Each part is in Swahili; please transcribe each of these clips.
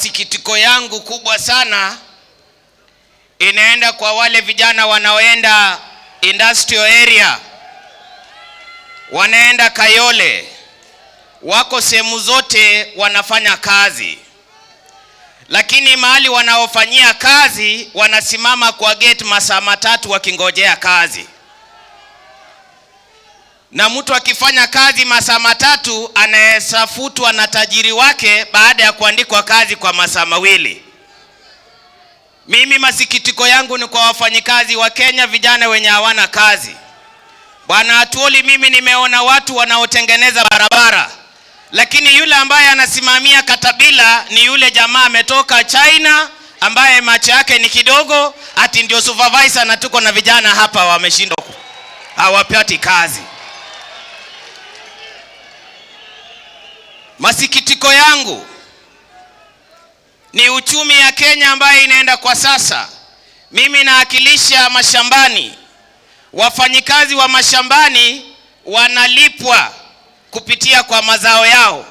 masikitiko yangu kubwa sana inaenda kwa wale vijana wanaoenda industrial area, wanaenda Kayole, wako sehemu zote wanafanya kazi, lakini mahali wanaofanyia kazi wanasimama kwa gate masaa matatu wakingojea kazi. Na mtu akifanya kazi masaa matatu anayesafutwa na tajiri wake baada ya kuandikwa kazi kwa masaa mawili. Mimi masikitiko yangu ni kwa wafanyikazi wa Kenya, vijana wenye hawana kazi. Bwana Atuoli, mimi nimeona watu wanaotengeneza barabara, lakini yule ambaye anasimamia katabila ni yule jamaa ametoka China ambaye macho yake ni kidogo, ati ndio supervisor, na tuko na vijana hapa wameshindwa, hawapati kazi. Masikitiko yangu ni uchumi ya Kenya ambaye inaenda kwa sasa. Mimi naakilisha mashambani. Wafanyikazi wa mashambani wanalipwa kupitia kwa mazao yao.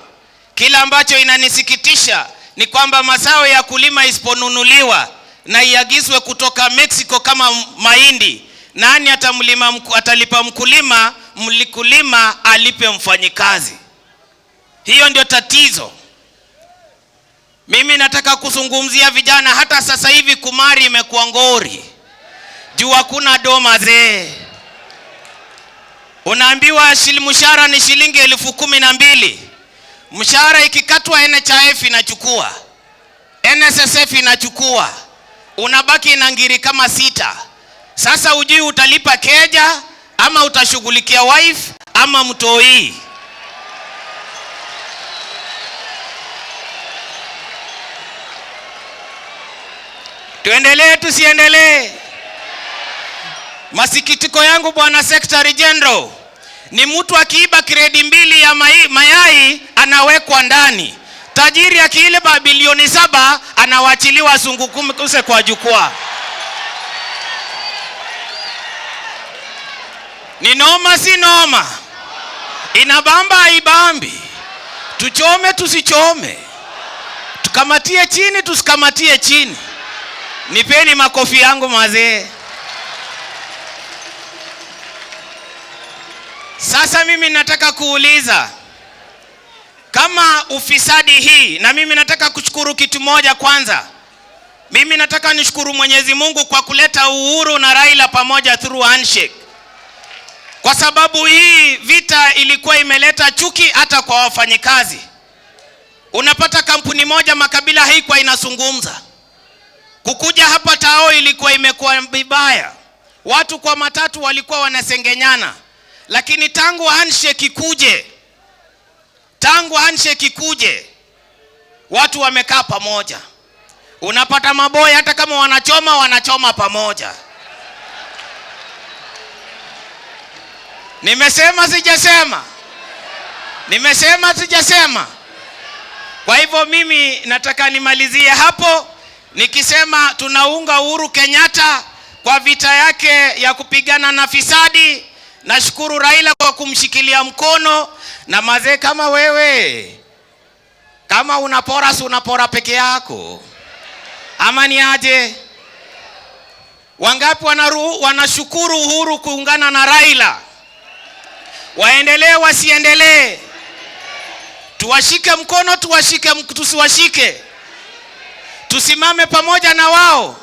Kila ambacho inanisikitisha ni kwamba mazao ya kulima isiponunuliwa na iagizwe kutoka Mexico kama mahindi, nani atalipa mkulima? Mkulima alipe mfanyikazi. Hiyo ndio tatizo. Mimi nataka kuzungumzia vijana. Hata sasa hivi kumari imekuwa ngori, juu hakuna doma zee. Unaambiwa mshahara ni shilingi 12,000. Mshahara ikikatwa NHIF inachukua, NSSF inachukua, unabaki na ngiri kama 6. Sasa ujui utalipa keja ama utashughulikia wife ama mtoi. Tuendelee tusiendelee? Masikitiko yangu Bwana Secretary General ni mtu akiiba kredi 2 ya mayai anawekwa ndani. Tajiri akiiba bilioni 7 anawachiliwa zungukuse kwa jukwaa. Ni noma si noma? Inabamba haibambi? Tuchome tusichome? Tukamatie chini tusikamatie chini? Nipeni makofi yangu mazee. Sasa mimi nataka kuuliza, kama ufisadi hii, na mimi nataka kushukuru kitu moja kwanza. Mimi nataka nishukuru Mwenyezi Mungu kwa kuleta Uhuru na Raila pamoja through handshake. Kwa sababu hii vita ilikuwa imeleta chuki hata kwa wafanyikazi. Unapata kampuni moja makabila haikuwa inazungumza. Kukuja hapa Tao ilikuwa imekuwa vibaya. Watu kwa matatu walikuwa wanasengenyana. Lakini tangu handshake ikuje, watu wamekaa pamoja. Unapata maboy hata kama wanachoma pamoja. Nimesema sijasema? Nimesema sijasema? Kwa hivyo mimi nataka nimalizie hapo nikisema tunaunga Uhuru Kenyatta kwa vita yake ya kupigana na fisadi. Nashukuru Raila kwa kumshikilia mkono. Na mazee kama wewe, kama unapora peke yako ama ni aje? Wangapi wanashukuru Uhuru kuungana na Raila? Waendelee wasiendelee? Tuwashike mkono tusiwashike? Tusimame pamoja na wao?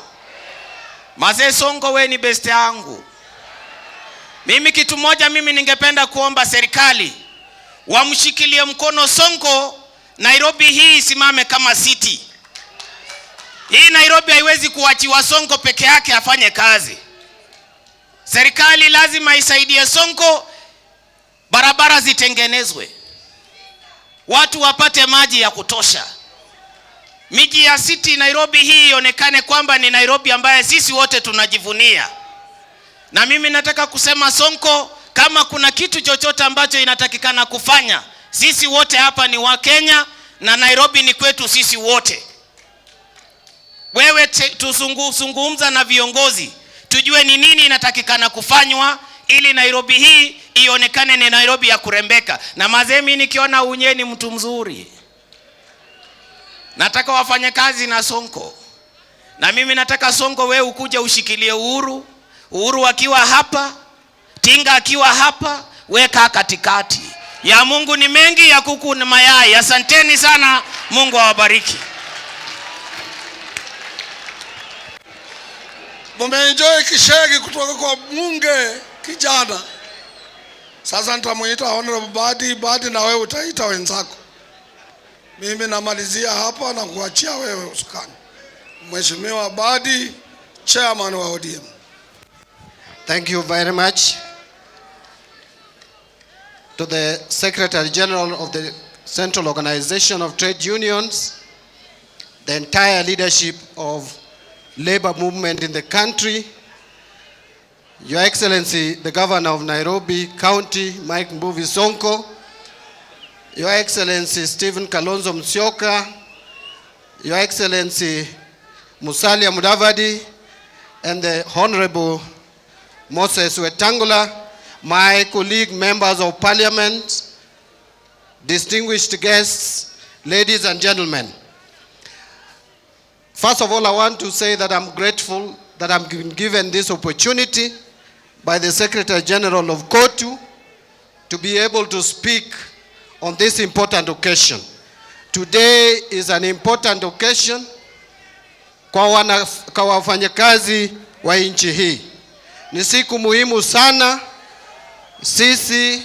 Mazee Sonko, we ni best yangu. Mimi kitu moja mimi ningependa kuomba serikali wamshikilie mkono Sonko. Nairobi hii isimame kama city. Hii Nairobi haiwezi kuachiwa Sonko peke yake afanye kazi. Serikali lazima isaidie Sonko, barabara zitengenezwe, watu wapate maji ya kutosha. Miji ya city Nairobi hii ionekane kwamba ni Nairobi ambaye sisi wote tunajivunia. Na mimi nataka kusema Sonko, kama kuna kitu chochote ambacho inatakikana kufanya, sisi wote hapa ni wa Kenya na Nairobi ni kwetu sisi wote. Wewe tuzungumza na viongozi, tujue ni nini inatakikana kufanywa ili Nairobi hii ionekane ni Nairobi ya kurembeka. Na mazemi nikiona Unyeni mtu mzuri, Nataka wafanye kazi na Sonko. Na mimi nataka Sonko wewe ukuje ushikilie Uhuru. Uhuru akiwa hapa, Tinga akiwa hapa, weka katikati. Ya Mungu ni mengi, ya kuku na mayai. Asanteni sana, Mungu awabariki. Mumeenjoy kishegi kutoka kwa bunge kijana. Sasa nitamuita Honorable Badi na wewe utaita wenzako. Mimi namalizia hapa na kuachia wewe usukani. Mheshimiwa Badi, Chairman wa ODM. Thank you very much to the Secretary General of the Central Organization of Trade Unions, the entire leadership of labor movement in the country, Your Excellency, the Governor of Nairobi County, Mike Mbuvi Sonko, Your Excellency Stephen Kalonzo Musyoka, Your Excellency Musalia Mudavadi, and the Honorable Moses Wetangula, my colleague members of Parliament, distinguished guests, ladies and gentlemen. First of all, I want to say that I'm grateful that I'm given this opportunity by the Secretary General of COTU to be able to speak on this important occasion. Today is an important occasion kwa wafanyakazi wa nchi hii. Ni siku muhimu sana. Sisi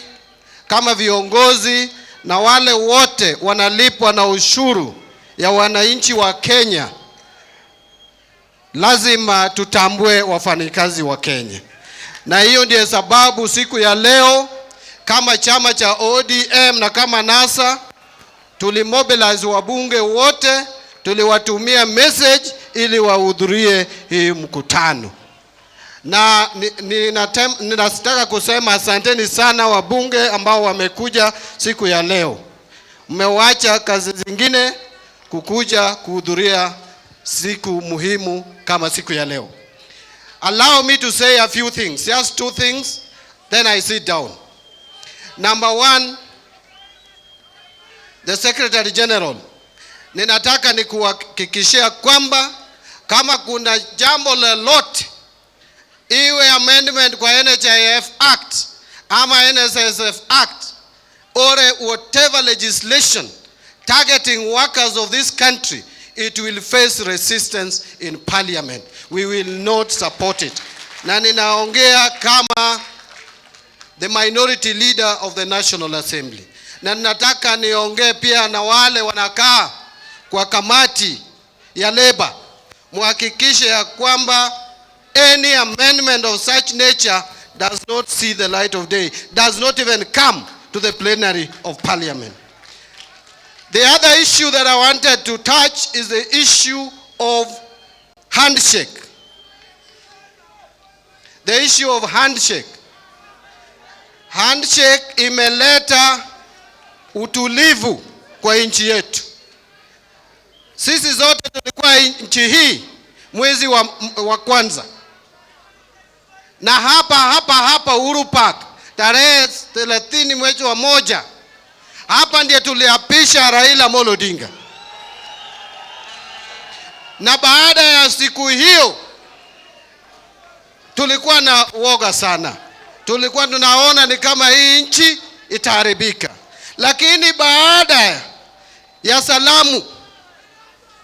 kama viongozi na wale wote wanalipwa na ushuru ya wananchi wa Kenya, lazima tutambue wafanyakazi wa Kenya. Na hiyo ndiyo sababu siku ya leo kama chama cha ODM na kama NASA tulimobilize wabunge wote, tuliwatumia message ili wahudhurie hii mkutano. Na ninataka kusema asanteni sana wabunge ambao wamekuja siku ya leo. Mmewacha kazi zingine kukuja kuhudhuria siku muhimu kama siku ya leo. Allow me to say a few things, just two things, then I sit down. Number one, the Secretary General, ninataka nikuhakikishia kwamba kama kuna jambo lolote, iwe amendment kwa NHIF Act ama NSSF Act or whatever legislation targeting workers of this country, it will face resistance in Parliament. We will not support it. Na ninaongea kama the minority leader of the National Assembly. Na nataka niongee pia na wale wanakaa kwa kamati ya labor. Muhakikishe ya kwamba any amendment of such nature does not see the light of day, does not even come to the plenary of Parliament. The other issue that I wanted to touch is the issue of handshake. The issue of handshake. Handshake imeleta utulivu kwa nchi yetu. Sisi zote tulikuwa nchi hii mwezi wa kwanza. Na hapa Uhuru Park tarehe 30 mwezi wa moja, hapa ndiye tuliapisha Raila Amolo Odinga. Na baada ya siku hiyo tulikuwa na woga sana. Tulikuwa tunaona ni kama hii nchi itaharibika. Lakini baada ya salamu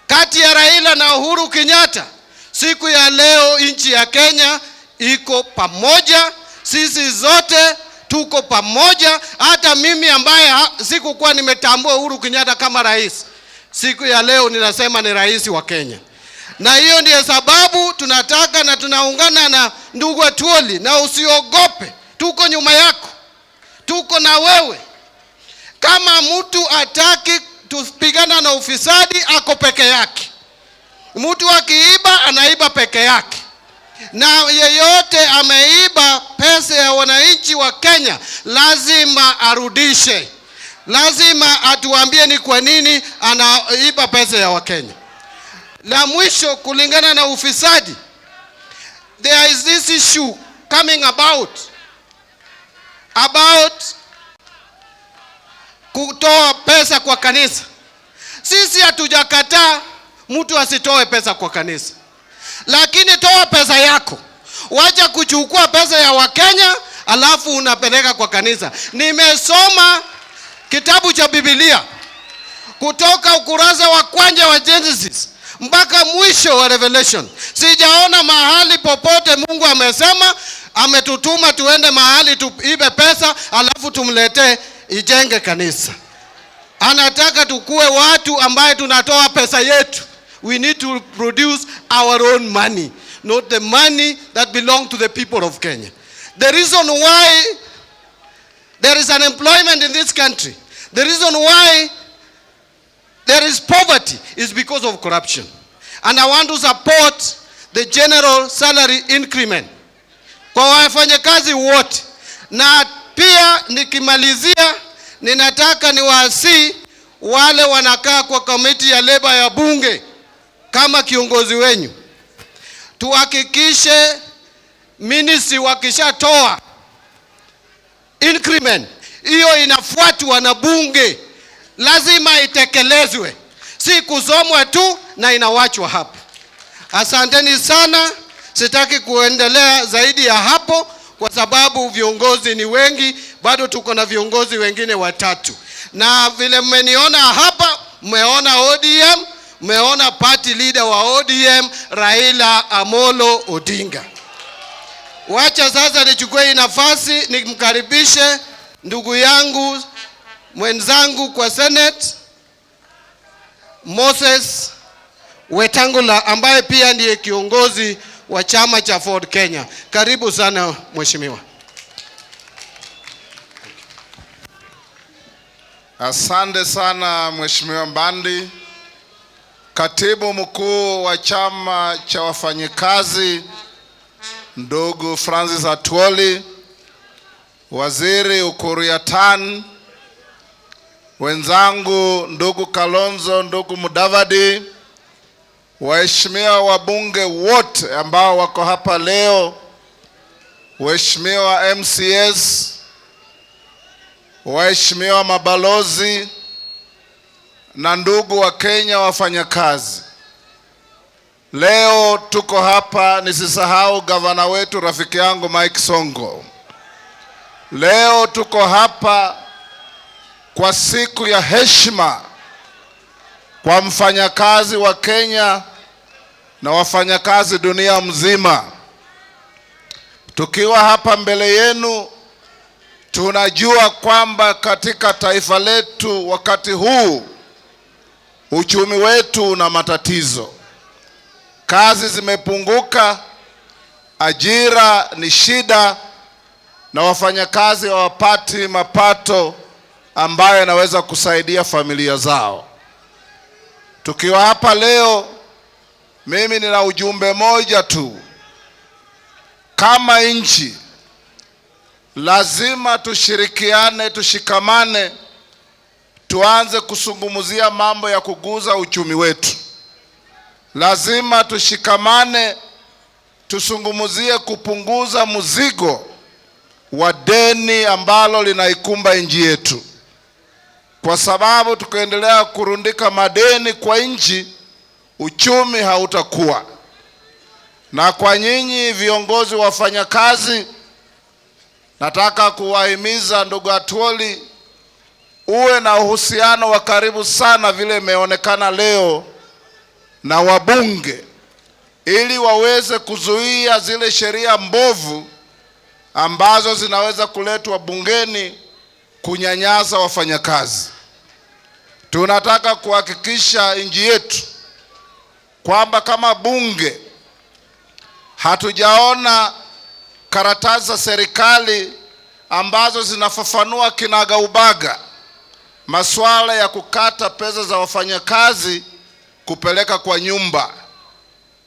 kati ya Raila na Uhuru Kenyatta, siku ya leo nchi ya Kenya iko pamoja. Sisi zote tuko pamoja. Hata mimi ambaye sikukuwa nimetambua Uhuru Kenyatta kama rais, siku ya leo ninasema ni rais wa Kenya. Na hiyo ndiyo sababu tunataka na tunaungana na ndugu Atuoli, na usiogope, tuko nyuma yako, tuko na wewe. Kama mtu ataki tupigana na ufisadi, ako peke yake. Mtu akiiba anaiba peke yake. Na yeyote ameiba pesa ya wananchi wa Kenya lazima arudishe. Lazima atuambie ni kwa nini anaiba pesa ya Wakenya. La mwisho, kulingana na ufisadi, there is this issue coming about kutoa pesa kwa kanisa. Sisi hatujakataa mtu asitoe pesa kwa kanisa, lakini toa pesa yako. Wacha kuchukua pesa ya Wakenya alafu unapeleka kwa kanisa. Nimesoma kitabu cha Biblia kutoka ukurasa wa kwanza wa Genesis mpaka mwisho wa Revelation. Sijaona mahali popote Mungu amesema ametutuma tuende mahali tuibe pesa alafu tumletee ijenge kanisa. Anataka tukue watu ambaye tunatoa pesa yetu. We need to produce our own money, not the money that belong to the people of Kenya. The reason why there is unemployment in this country, the reason why there is poverty is because of corruption. And I want to support the general salary increment kwa wafanyakazi wote. Na pia nikimalizia, ninataka niwaasi wale wanakaa kwa komiti ya leba ya bunge kama kiongozi wenyu, tuhakikishe ministry wakishatoa increment hiyo inafuatwa na bunge, lazima itekelezwe, si kusomwa tu na inawachwa hapo. Asanteni sana, sitaki kuendelea zaidi ya hapo kwa sababu viongozi ni wengi, bado tuko na viongozi wengine watatu. Na vile mmeniona hapa, mmeona ODM, mmeona party leader wa ODM Raila Amolo Odinga. Wacha sasa nichukue hii nafasi nimkaribishe ndugu yangu mwenzangu kwa Senate Moses Wetangula ambaye pia ndiye kiongozi wa chama cha Ford Kenya. Karibu sana mheshimiwa. Asante sana Mheshimiwa Mbandi, katibu mkuu wa chama cha wafanyikazi ndugu Francis Atwoli, waziri Uhuru Yatan, wenzangu ndugu Kalonzo, ndugu Mudavadi, waheshimiwa wabunge wote ambao wako hapa leo, waheshimiwa MCS, waheshimiwa mabalozi na ndugu wa Kenya wafanyakazi. Leo tuko hapa, nisisahau gavana wetu rafiki yangu Mike Songo. Leo tuko hapa kwa siku ya heshima kwa mfanyakazi wa Kenya na wafanyakazi dunia mzima. Tukiwa hapa mbele yenu, tunajua kwamba katika taifa letu wakati huu uchumi wetu una matatizo. Kazi zimepunguka, ajira ni shida, na wafanyakazi hawapati mapato ambayo yanaweza kusaidia familia zao. Tukiwa hapa leo, mimi nina ujumbe moja tu. Kama nchi lazima tushirikiane, tushikamane, tuanze kusungumzia mambo ya kuguza uchumi wetu. Lazima tushikamane, tusungumuzie kupunguza mzigo wa deni ambalo linaikumba nchi yetu. Kwa sababu tukiendelea kurundika madeni kwa nchi, uchumi hautakuwa. Na kwa nyinyi viongozi wafanyakazi, nataka kuwahimiza ndugu Atwoli, uwe na uhusiano wa karibu sana vile imeonekana leo na wabunge, ili waweze kuzuia zile sheria mbovu ambazo zinaweza kuletwa bungeni kunyanyasa wafanyakazi. Tunataka kuhakikisha nchi yetu kwamba kama bunge hatujaona karatasi za serikali ambazo zinafafanua kinagaubaga masuala ya kukata pesa za wafanyakazi kupeleka kwa nyumba.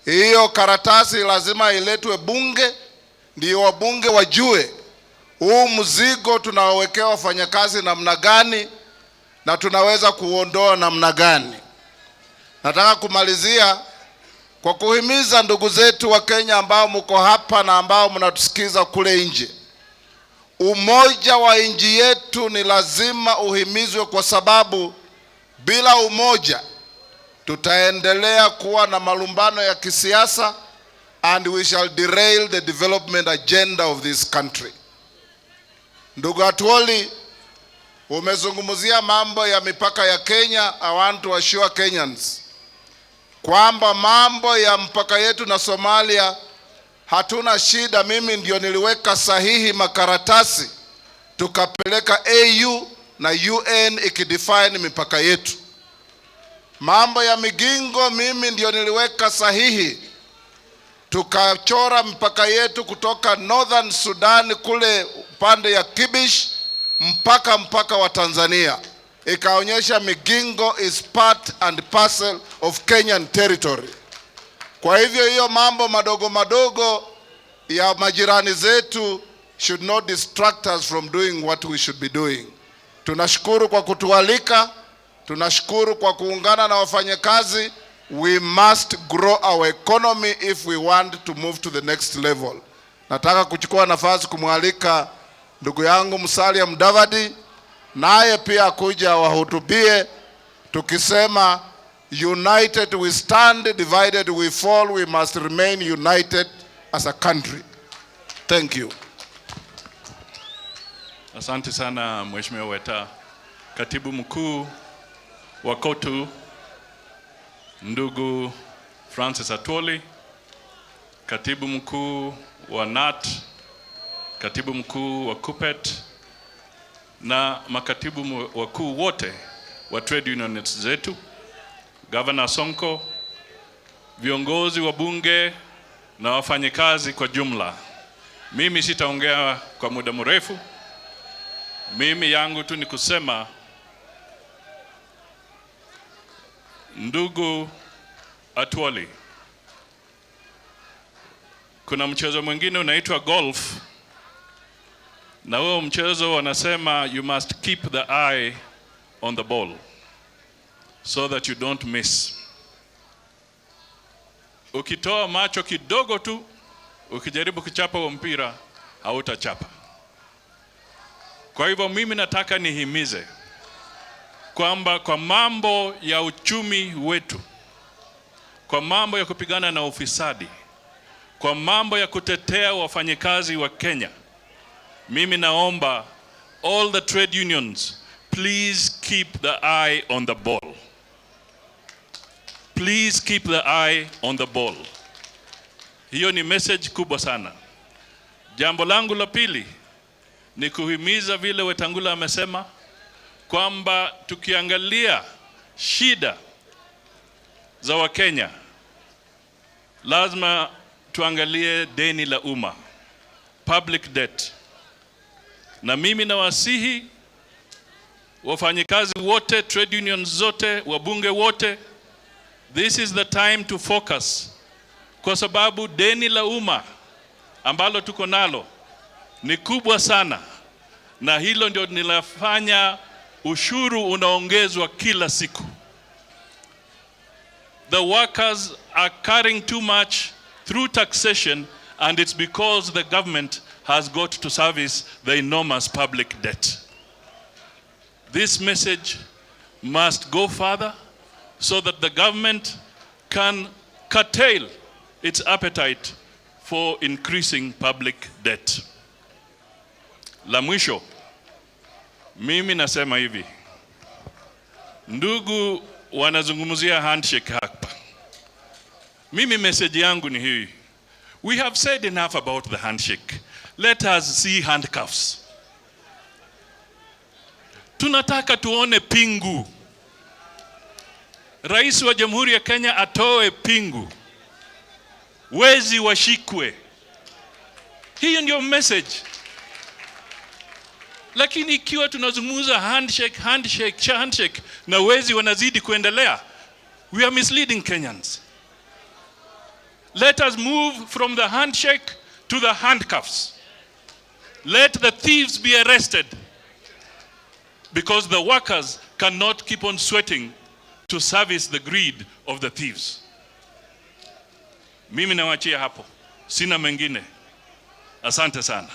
Hiyo karatasi lazima iletwe bunge, ndio wabunge wajue huu mzigo tunaowekewa wafanyakazi namna gani na tunaweza kuondoa namna gani. Nataka kumalizia kwa kuhimiza ndugu zetu wa Kenya ambao mko hapa na ambao mnatusikiza kule nje. Umoja wa nchi yetu ni lazima uhimizwe, kwa sababu bila umoja tutaendelea kuwa na malumbano ya kisiasa, and we shall derail the development agenda of this country. Ndugu Atwoli, umezungumzia mambo ya mipaka ya Kenya. I want to assure Kenyans kwamba mambo ya mpaka yetu na Somalia hatuna shida. Mimi ndio niliweka sahihi makaratasi tukapeleka AU na UN ikidefine mipaka yetu. Mambo ya Migingo mimi ndio niliweka sahihi, tukachora mpaka yetu kutoka Northern Sudan kule upande ya Kibish mpaka wa Tanzania, ikaonyesha Migingo is part and parcel of Kenyan territory. Kwa hivyo hiyo mambo madogo madogo ya majirani zetu should not distract us from doing what we should be doing. Tunashukuru kwa kutualika, tunashukuru kwa kuungana na wafanyakazi. We must grow our economy if we want to move to the next level. Nataka kuchukua nafasi kumwalika ndugu yangu Musalia Mudavadi, naye pia kuja wahutubie tukisema united we stand, divided we fall. We must remain united as a country. Thank you. Asante sana Mheshimiwa Weta. Katibu mkuu wa KOTU ndugu Francis Atwoli, katibu mkuu wa NAT, katibu mkuu wa KUPPET na makatibu wakuu wote wa trade unions zetu, Governor Sonko, viongozi wa bunge na wafanyikazi kwa jumla. Mimi sitaongea kwa muda mrefu. Mimi yangu tu ni kusema, ndugu Atwoli, kuna mchezo mwingine unaitwa golf, na huo mchezo wanasema you must keep the eye on the ball so that you don't miss. Ukitoa macho kidogo tu ukijaribu kuchapa huo mpira hautachapa. Kwa hivyo mimi nataka nihimize kwamba kwa mambo ya uchumi wetu, kwa mambo ya kupigana na ufisadi, kwa mambo ya kutetea wafanyikazi wa Kenya, mimi naomba all the trade unions, please keep the eye on the ball. Please keep the eye on the ball. Hiyo ni message kubwa sana. Jambo langu la pili ni kuhimiza vile Wetangula amesema kwamba tukiangalia shida za Wakenya, lazima tuangalie deni la umma, public debt. Na mimi nawasihi wafanyikazi wote, trade unions zote, wabunge wote, this is the time to focus, kwa sababu deni la umma ambalo tuko nalo ni kubwa sana, na hilo ndio linafanya ushuru unaongezwa kila siku. The workers are carrying too much through taxation, and it's because the government has got to service the enormous public debt. This message must go further so that the government can curtail its appetite for increasing public debt. La mwisho, mimi nasema hivi, ndugu wanazungumzia handshake hapa. Mimi message yangu ni hii: we have said enough about the handshake. Let us see handcuffs. Tunataka tuone pingu. Rais wa Jamhuri ya Kenya atoe pingu, wezi washikwe. Hiyo ndio message. Lakini ikiwa tunazungumza handshake na wezi wanazidi kuendelea, we are misleading Kenyans. Let us move from the handshake to the handcuffs. Let the thieves be arrested, because the workers cannot keep on sweating to service the greed of the thieves. Mimi nawachia hapo, sina mengine. Asante sana.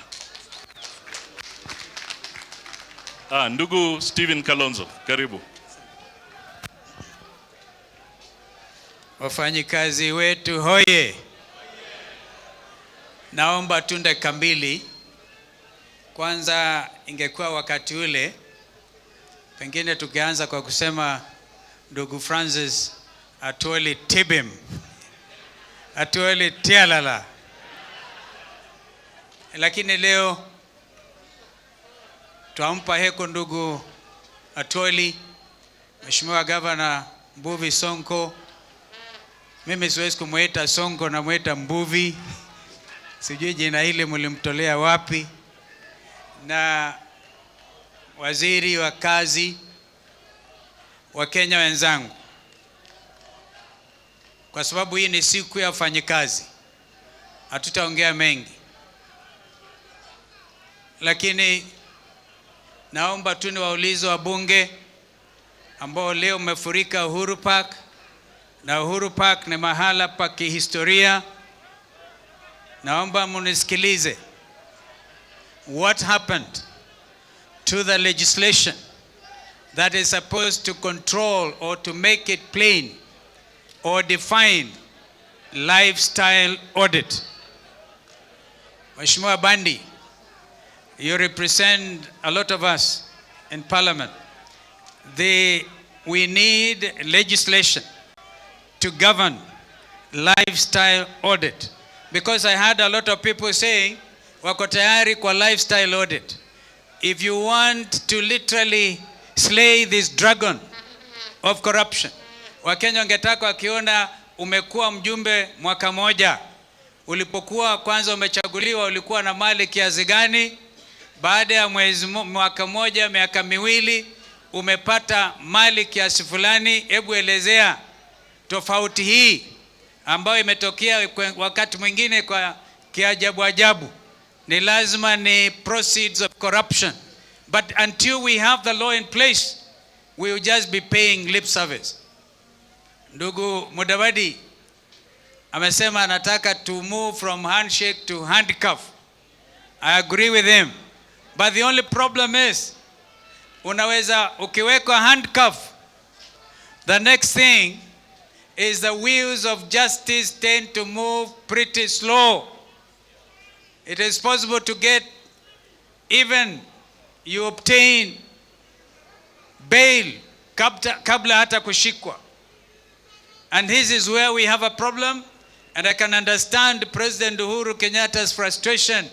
Ndugu Stephen Kalonzo, karibu. Wafanyikazi wetu hoye! Naomba tu dakika mbili. Kwanza ingekuwa wakati ule pengine tukianza kwa kusema ndugu Francis Atwoli Tibim, Atwoli Tialala, lakini leo tuampa heko ndugu Atwoli. Mheshimiwa Gavana Mbuvi Sonko, mimi siwezi kumuita Sonko, na muita Mbuvi, sijui jina hili mlimtolea wapi, na waziri wa kazi, wa Kenya wenzangu, kwa sababu hii ni siku ya wafanyikazi, hatutaongea mengi, lakini naomba tu niwaulize wabunge ambao leo mmefurika Uhuru Park, na Uhuru Park ni mahala pa kihistoria. Naomba munisikilize. What happened to the legislation that is supposed to control or to make it plain or define lifestyle audit? Mheshimiwa Bandi, you represent a lot of us in Parliament. We need legislation to govern lifestyle audit, because I had a lot of people saying wako tayari kwa lifestyle audit. If you want to literally slay this dragon of corruption, Wakenya wangetaka wakiona umekuwa mjumbe mwaka moja, ulipokuwa kwanza umechaguliwa ulikuwa na mali kiasi gani, baada ya mwaka moja, miaka miwili umepata mali kiasi fulani. Hebu elezea tofauti hii ambayo imetokea wakati mwingine kwa kiajabu ajabu. Ni lazima ni proceeds of corruption, but until we have the law in place, we will just be paying lip service. Ndugu Mudavadi amesema anataka to move from handshake to handcuff. I agree with him, but the only problem is unaweza ukiwekwa handcuff, the next thing is the wheels of justice tend to move pretty slow. It is possible to get, even you obtain bail kabla hata kushikwa. And this is where we have a problem, and I can understand President Uhuru Kenyatta's frustration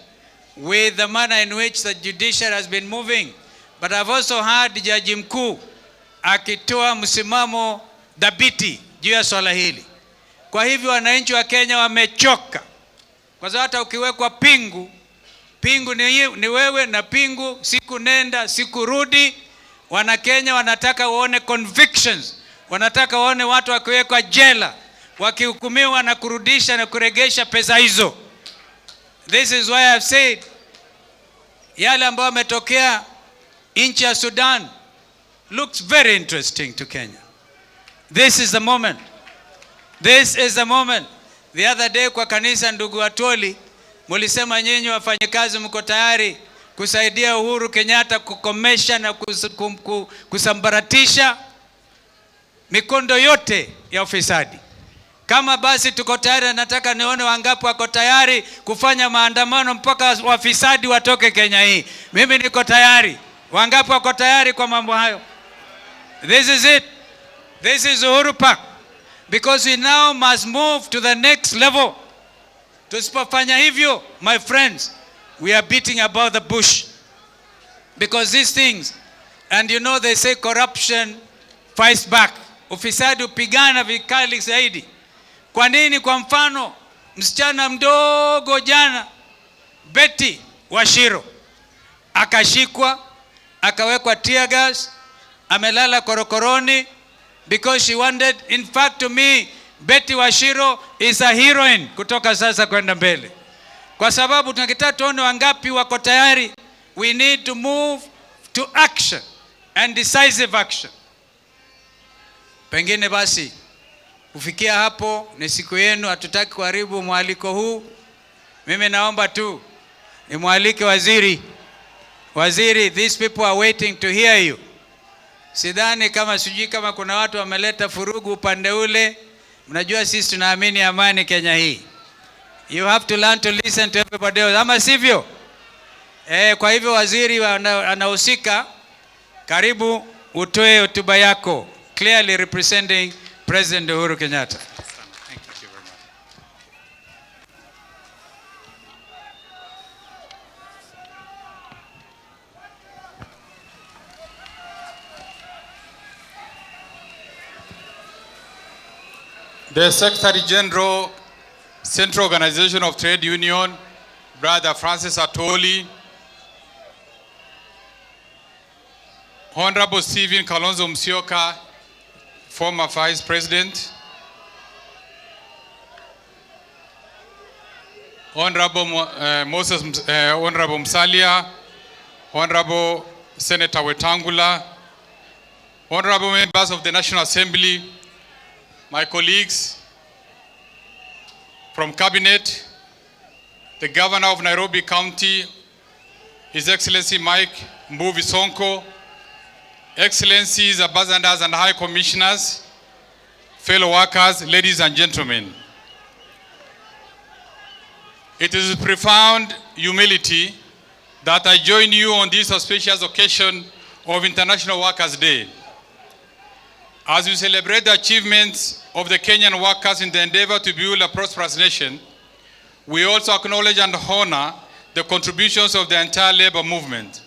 with the manner in which the judiciary has been moving. But I've also heard Jaji Mkuu akitoa msimamo dhabiti juu ya swala hili. Kwa hivyo wananchi wa Kenya wamechoka, kwa sababu hata ukiwekwa pingu ni wewe, na pingu siku nenda siku rudi. Wanakenya wanataka waone convictions, wanataka waone watu wakiwekwa jela, wakihukumiwa na kurudisha na kuregesha pesa hizo. This is why I've said yale ambayo yametokea nchi ya Sudan looks very interesting to Kenya. This is the moment. This is the moment. The other day kwa kanisa, ndugu Atwoli, mulisema nyinyi wafanyikazi mko tayari kusaidia Uhuru Kenyatta kukomesha na kusambaratisha mikondo yote ya ufisadi. Kama basi tuko tayari, nataka nione wangapi wako tayari kufanya maandamano mpaka wafisadi watoke Kenya hii. Mimi niko tayari. Wangapi wako tayari kwa mambo hayo? This is it. This is Uhuru Park. Because we now must move to the next level. Tusipofanya hivyo, my friends, we are beating about the bush. Because these things, and you know they say corruption fights back. Ufisadi upigana vikali zaidi. Kwa nini? Kwa mfano, msichana mdogo jana, Betty Washiro, akashikwa, akawekwa tear gas, amelala korokoroni because she wanted. In fact, to me, Betty Washiro is a heroine kutoka sasa kwenda mbele. Kwa sababu tunakitaka tuone wangapi wako tayari. We need to move to action and decisive action. Pengine basi kufikia hapo ni siku yenu, hatutaki kuharibu mwaliko huu. Mimi naomba tu ni mwalike waziri. Waziri, these people are waiting to hear you. Sidhani kama sijui kama kuna watu wameleta furugu upande ule, Mnajua sisi tunaamini amani Kenya hii. You have to learn to listen to everybody else. Ama sivyo? Kwa hivyo waziri anahusika, karibu utoe hotuba yako, clearly representing President Uhuru Kenyatta. Thank you very much. The Secretary General, Central Organization of Trade Union, Brother Francis Atoli, Honorable Stephen Kalonzo Musyoka, former Vice President, Honorable Honorable Musalia, Honorable Senator Wetangula, Honorable members of the National Assembly, my colleagues from Cabinet, the Governor of Nairobi County, His Excellency Mike Mbuvi Sonko, Excellencies, Ambassadors and High Commissioners, fellow workers, ladies and gentlemen. It is with profound humility that I join you on this auspicious occasion of International Workers' Day. As we celebrate the achievements of the Kenyan workers in the endeavor to build a prosperous nation, we also acknowledge and honor the contributions of the entire labor movement.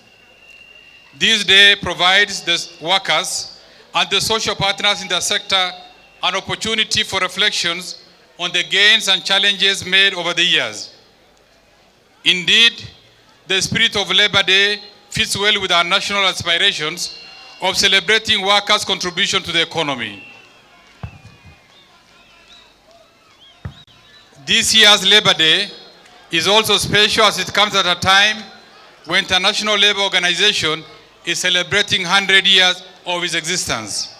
This day provides the workers and the social partners in the sector an opportunity for reflections on the gains and challenges made over the years. Indeed, the spirit of Labor Day fits well with our national aspirations of celebrating workers' contribution to the economy. This year's Labor Day is also special as it comes at a time when International Labour Organization is celebrating 100 years of its existence.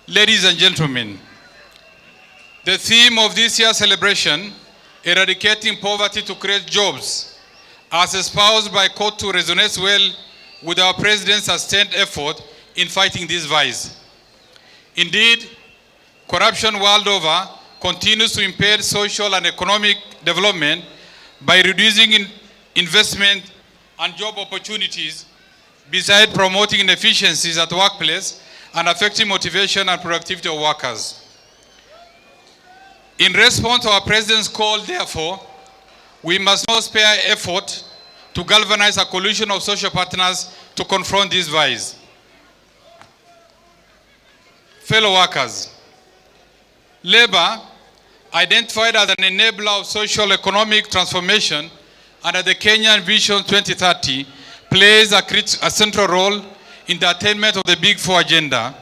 Ladies and gentlemen, the theme of this year's celebration, eradicating poverty to create jobs, as espoused by Kotu, resonates well with our President's sustained effort in fighting this vice. Indeed, corruption world over continues to impede social and economic development by reducing investment and job opportunities, besides promoting inefficiencies at the workplace and affecting motivation and productivity of workers. In response to our President's call, therefore, we must not spare effort to galvanize a coalition of social partners to confront this vice. Fellow workers, labor, identified as an enabler of social economic transformation under the Kenyan Vision 2030, plays a central role in the attainment of the Big Four agenda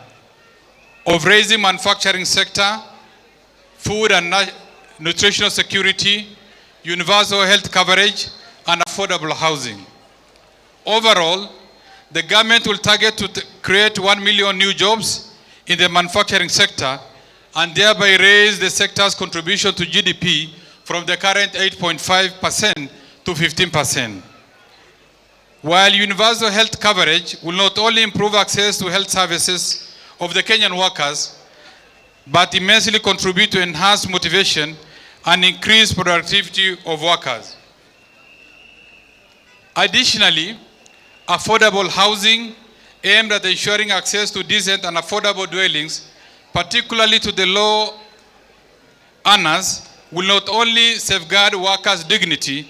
of raising manufacturing sector, food and nutritional security, universal health coverage, and affordable housing. Overall, the government will target to create 1 million new jobs in the manufacturing sector and thereby raise the sector's contribution to GDP from the current 8.5% to 15%. While universal health coverage will not only improve access to health services of the Kenyan workers, but immensely contribute to enhanced motivation and increase productivity of workers. Additionally, affordable housing aimed at ensuring access to decent and affordable dwellings, particularly to the low earners, will not only safeguard workers' dignity,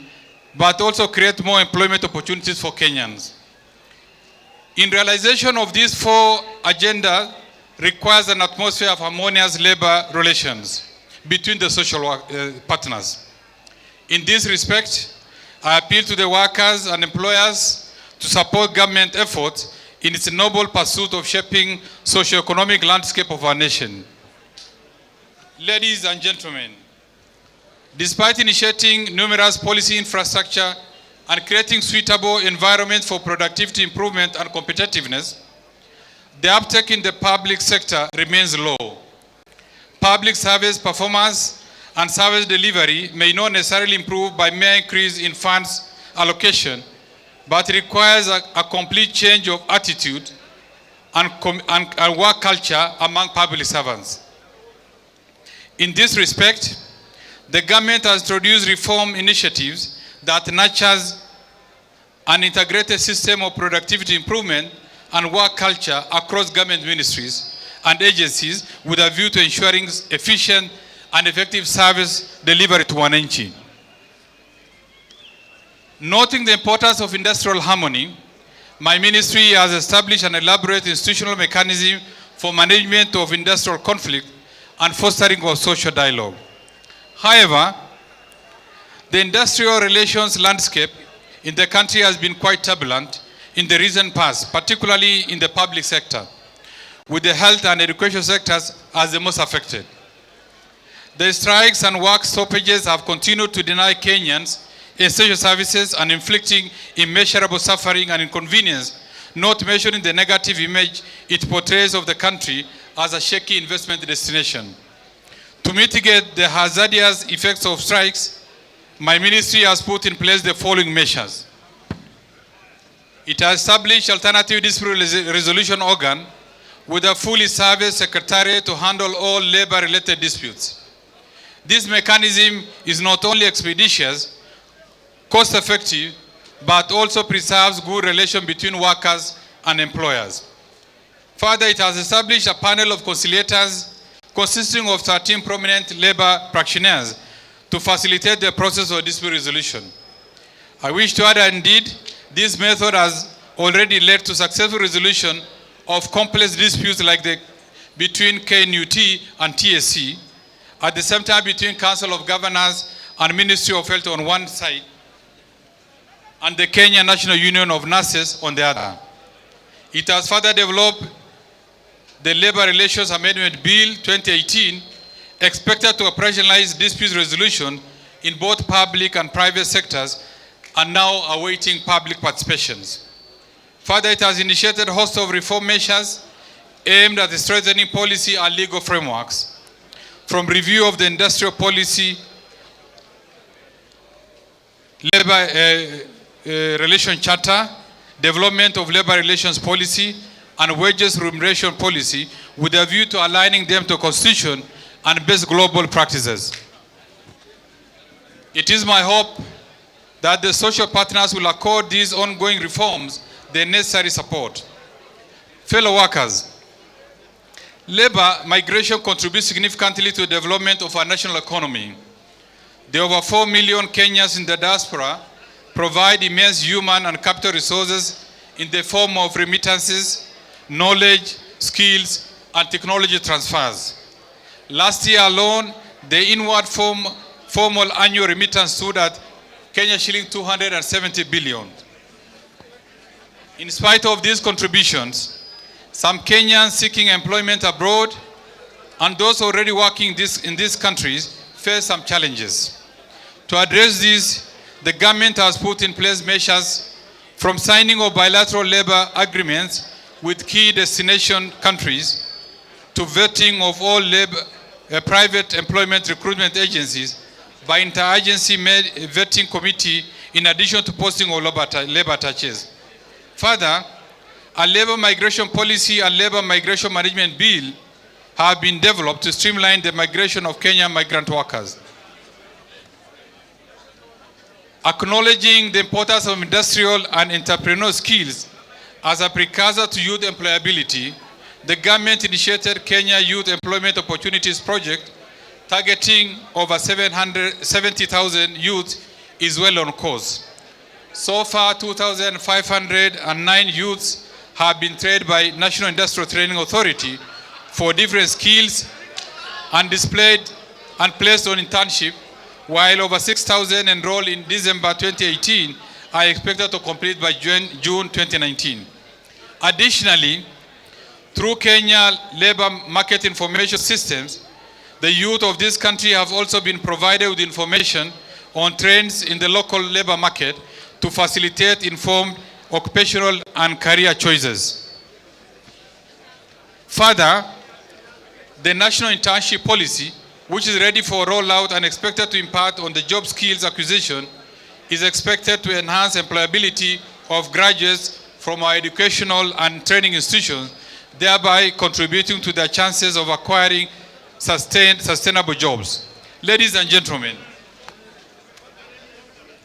but also create more employment opportunities for Kenyans. In realization of these four agendas requires an atmosphere of harmonious labor relations between the social partners. In this respect, I appeal to the workers and employers to support government efforts in its noble pursuit of shaping socio-economic landscape of our nation. Ladies and gentlemen, despite initiating numerous policy infrastructure and creating suitable environment for productivity improvement and competitiveness, the uptake in the public sector remains low. Public service performance and service delivery may not necessarily improve by mere increase in funds allocation, but requires a complete change of attitude and work culture among public servants. In this respect, the government has introduced reform initiatives that nurtures an integrated system of productivity improvement and work culture across government ministries and agencies with a view to ensuring efficient and effective service delivery to wananchi. Noting the importance of industrial harmony, my ministry has established an elaborate institutional mechanism for management of industrial conflict and fostering of social dialogue. However, the industrial relations landscape in the country has been quite turbulent in the recent past, particularly in the public sector, with the health and education sectors as the most affected. The strikes and work stoppages have continued to deny Kenyans essential services and inflicting immeasurable suffering and inconvenience, not mentioning the negative image it portrays of the country as a shaky investment destination. To mitigate the hazardous effects of strikes, my ministry has put in place the following measures. It has established alternative dispute resolution organ with a fully serviced secretariat to handle all labor-related disputes. This mechanism is not only expeditious, cost-effective, but also preserves good relation between workers and employers. Further, it has established a panel of conciliators consisting of 13 prominent labor practitioners to facilitate the process of dispute resolution. I wish to add, indeed, this method has already led to successful resolution of complex disputes like the between KNUT and TSC, at the same time between Council of Governors and Ministry of Health on one side, and the Kenya National Union of Nurses on the other. It has further developed the Labor Relations Amendment Bill 2018, expected to operationalize dispute resolution in both public and private sectors, and now awaiting public participations. Further, it has initiated a host of reform measures aimed at strengthening policy and legal frameworks, from review of the industrial policy, labor relation charter, development of labor relations policy, and wages remuneration policy with a view to aligning them to constitution and best global practices. It is my hope that the social partners will accord these ongoing reforms the necessary support. Fellow workers, labor migration contributes significantly to the development of our national economy. The over 4 million Kenyans in the diaspora provide immense human and capital resources in the form of remittances, knowledge, skills, and technology transfers. Last year alone, the inward formal annual remittance stood at Kenya shilling 270 billion. In spite of these contributions, some Kenyans seeking employment abroad and those already working in these countries face some challenges. To address this, the government has put in place measures from signing of bilateral labor agreements with key destination countries to vetting of all private employment recruitment agencies by interagency vetting committee in addition to posting of labor attaches. Further, a labor migration policy and labor migration management bill have been developed to streamline the migration of Kenyan migrant workers. Acknowledging the importance of industrial and entrepreneurial skills as a precursor to youth employability, the government initiated Kenya Youth Employment Opportunities Project, targeting over 770,000 youth, is well on course. So far, 2,509 youths have been trained by National Industrial Training Authority for different skills and displayed and placed on internship, while over 6,000 enrolled in December 2018 are expected to complete by June 2019. Additionally, through Kenya Labor Market Information Systems, the youth of this country have also been provided with information on trends in the local labor market to facilitate informed occupational and career choices. Further, the National Internship Policy, which is ready for rollout and expected to impact on the job skills acquisition, is expected to enhance employability of graduates from our educational and training institutions, thereby contributing to their chances of acquiring sustainable jobs. Ladies and gentlemen,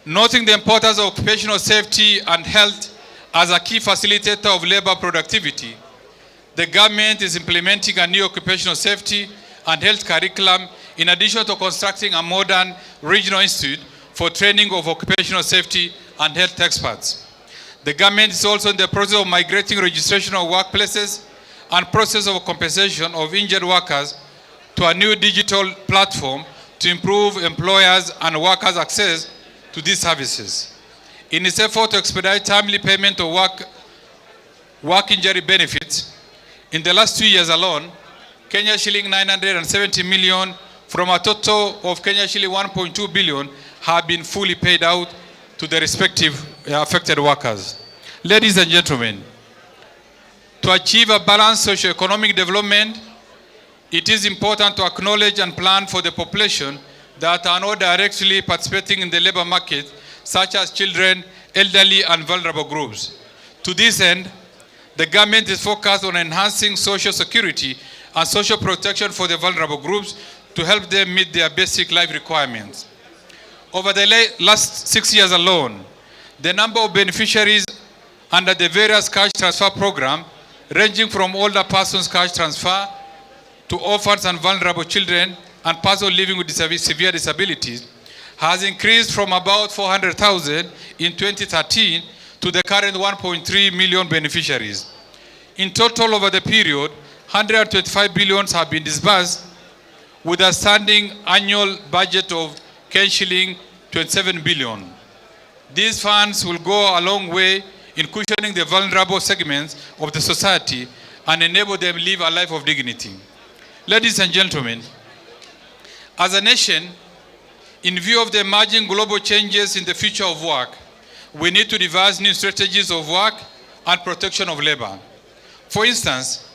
noting the importance of occupational safety and health as a key facilitator of labor productivity, the government is implementing a new occupational safety and health curriculum in addition to constructing a modern regional institute for training of occupational safety and health experts. The government is also in the process of migrating registration of workplaces and process of compensation of injured workers to a new digital platform to improve employers' and workers' access to these services. In its effort to expedite timely payment of work injury benefits, in the last 2 years alone, Kenya shilling 970 million from a total of Kenya shilling 1.2 billion have been fully paid out to the respective affected workers. Ladies and gentlemen, to achieve a balanced socio-economic development, it is important to acknowledge and plan for the population that are not directly participating in the labor market, such as children, elderly, and vulnerable groups. To this end, the government is focused on enhancing social security and social protection for the vulnerable groups to help them meet their basic life requirements. Over the last 6 years alone, the number of beneficiaries under the various cash transfer program, ranging from older persons cash transfer to orphans and vulnerable children and persons living with severe disabilities, has increased from about 400,000 in 2013 to the current 1.3 million beneficiaries. In total, over the period, 125 billions have been disbursed with a standing annual budget of shilling 27 billion. These funds will go a long way in cushioning the vulnerable segments of the society and enable them to live a life of dignity. Ladies and gentlemen, as a nation, in view of the emerging global changes in the future of work, we need to devise new strategies of work and protection of labor. For instance,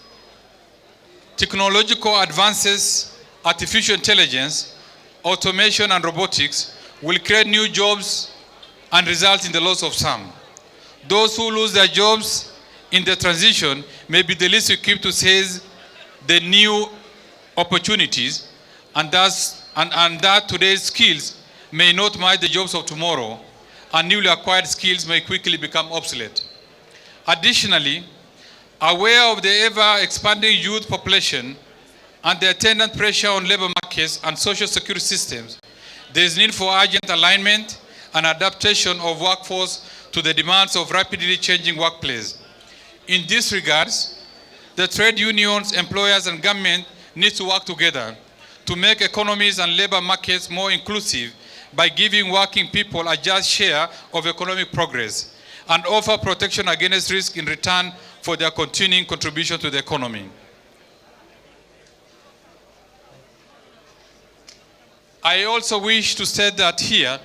technological advances, artificial intelligence, automation, and robotics will create new jobs and result in the loss of some. Those who lose their jobs in the transition may be the least equipped to seize the new opportunities, and that today's skills may not match the jobs of tomorrow, and newly acquired skills may quickly become obsolete. Additionally, aware of the ever-expanding youth population and the attendant pressure on labor markets and social security systems, there is need for urgent alignment and adaptation of workforce to the demands of rapidly changing workplace. In this regards, the trade unions, employers, and government need to work together to make economies and labor markets more inclusive by giving working people a just share of economic progress and offer protection against risk in return for their continuing contribution to the economy. I also wish to state that here,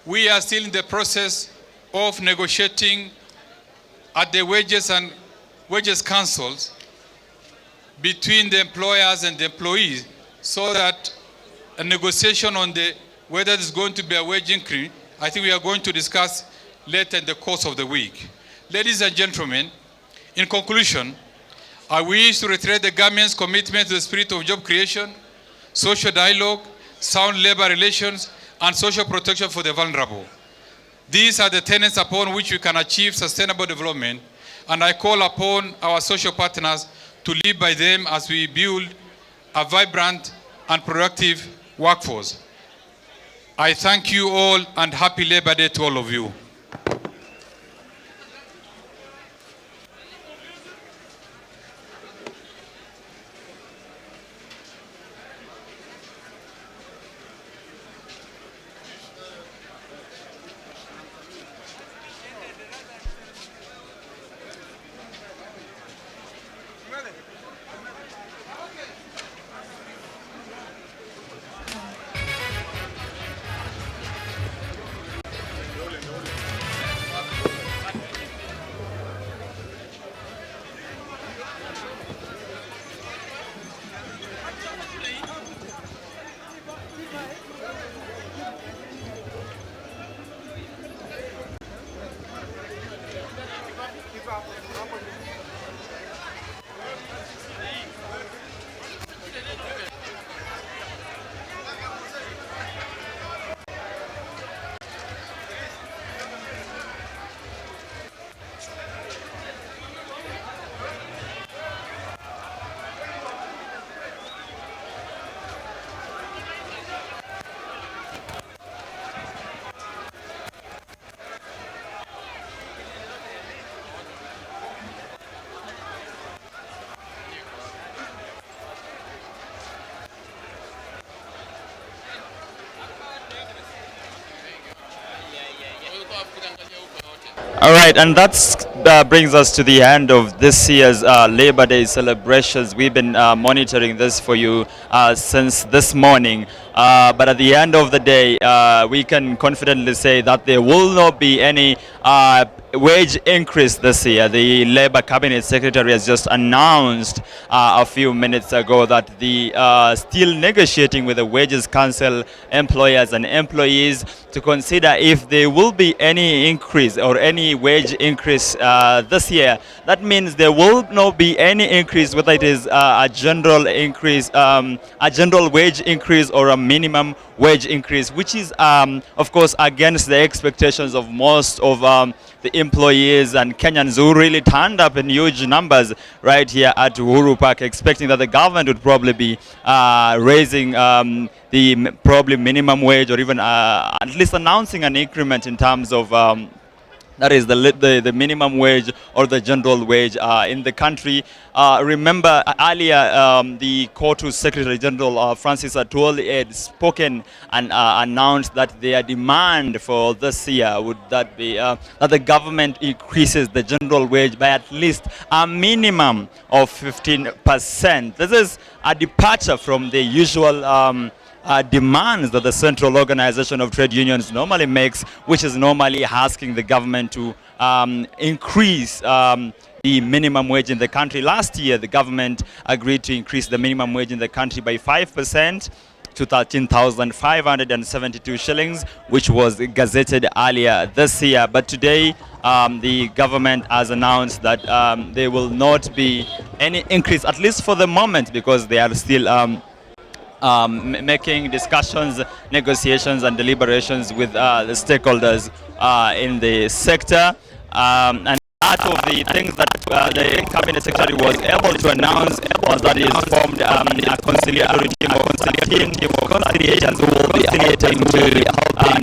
we are still in the process of negotiating at the wages councils between the employers and the employees, so that a negotiation on whether there's going to be a wage increase, I think we are going to discuss later in the course of the week. Ladies and gentlemen, in conclusion, I wish to reiterate the government's commitment to the spirit of job creation, social dialogue, sound labor relations, and social protection for the vulnerable. These are the tenets upon which we can achieve sustainable development, and I call upon our social partners to live by them as we build a vibrant and productive workforce. I thank you all, and happy Labor Day to all of you. All right, and that's brings us to the end of this year's Labor Day celebrations. We've been monitoring this for you since this morning. But at the end of the day, we can confidently say that there will not be any wage increase this year. The Labour Cabinet Secretary has just announced a few minutes ago that the still negotiating with the Wages Council, employers and employees to consider if there will be any increase or any wage increase this year. That means there will not be any increase, whether it is a general increase, a general wage increase or a minimum wage increase, which is of course against the expectations of most of the employees and Kenyans who really turned up in huge numbers right here at Uhuru Park, expecting that the government would probably be raising the probably minimum wage or even at least announcing an increment in terms of that is the minimum wage or the general wage in the country. Remember earlier the Court Secretary General Francis Atwoli had spoken and announced that their demand for this year would that be that the government increases the general wage by at least a minimum of 15%. This is a departure from the usual demands that the Central Organization of Trade Unions normally makes, which is normally asking the government to increase the minimum wage in the country. Last year, the government agreed to increase the minimum wage in the country by 5% to 13,572 shillings, which was gazetted earlier this year. But today, the government has announced that there will not be any increase, at least for the moment, because they are still making discussions, negotiations and deliberations with the stakeholders in the sector. And part of the things that the Cabinet Secretary was able to announce was that he has formed a conciliatory team of 13 conciliations who will be conciliating to